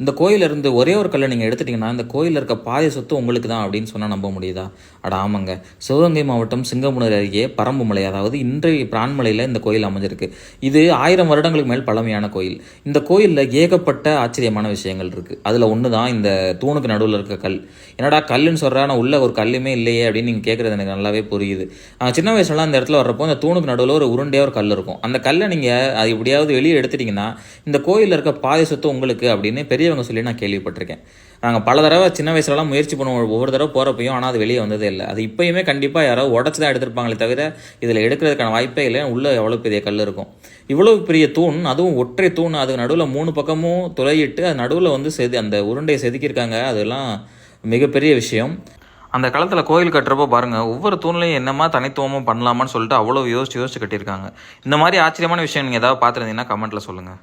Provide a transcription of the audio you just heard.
இந்த கோயிலிருந்து ஒரே ஒரு கல்லை நீங்கள் எடுத்துட்டிங்கன்னா இந்த கோயிலில் இருக்க பாதி சொத்து உங்களுக்கு தான் அப்படின்னு சொன்னால் நம்ப முடியுதா? அட ஆமாங்க. சிவகங்கை மாவட்டம் சிங்கமுனூர் அருகே பரம்புமலை, அதாவது இன்றைய பிரான்மலையில் இந்த கோயில் அமைஞ்சிருக்கு. இது 1000 வருடங்களுக்கு மேல் பழமையான கோயில். இந்த கோயிலில் ஏகப்பட்ட ஆச்சரியமான விஷயங்கள் இருக்குது. அதில் ஒன்று தான் இந்த தூணுக்கு நடுவில் இருக்க கல். என்னடா கல்லுன்னு சொல்கிறா, நான் உள்ள ஒரு கல்லுமே இல்லையே அப்படின்னு நீங்கள் கேட்குறது எனக்கு நல்லாவே புரியுது. சின்ன வயசுலலாம் அந்த இடத்துல வர்றப்போ இந்த தூணுக்கு நடுவில் ஒரு உருண்டையாக ஒரு கல் இருக்கும். அந்த கல்லை நீங்கள் அது எப்படியாவது வெளியே எடுத்துட்டிங்கன்னா இந்த கோயிலில் இருக்க பாதி சொத்து உங்களுக்கு அப்படின்னு பெரியவங்க சொல்லி நான் கேள்விப்பட்டிருக்கேன். நாங்கள் பல தடவை சின்ன வயசுலலாம் முயற்சி பண்ணுவோம், ஒவ்வொரு தடவை போகிறப்பையும். ஆனால் அது வெளியே வந்ததே இல்லை. அது இப்போயுமே கண்டிப்பாக யாராவது உடச்சி தான் எடுத்திருப்பாங்களே தவிர இதில் எடுக்கிறதுக்கான வாய்ப்பே இல்லை. உள்ளே எவ்வளோ பெரிய கல் இருக்கும். இவ்வளோ பெரிய தூண், அதுவும் ஒற்றை தூண், அதுக்கு நடுவில் 3 பக்கமும் துளையிட்டு அது நடுவில் வந்து அந்த உருண்டையை செதுக்கியிருக்காங்க. அதெல்லாம் மிகப்பெரிய விஷயம். அந்த காலத்தில் கோயில் கட்டுறப்போ பாருங்கள், ஒவ்வொரு தூண்லையும் என்னமா தனித்துவமும் பண்ணலாமான்னு சொல்லிட்டு அவ்வளோ யோசிச்சு கட்டியிருக்காங்க. இந்த மாதிரி ஆச்சரியமான விஷயம் நீங்கள் ஏதாவது பார்த்துருந்தீங்கன்னா கமெண்ட்டில் சொல்லுங்கள்.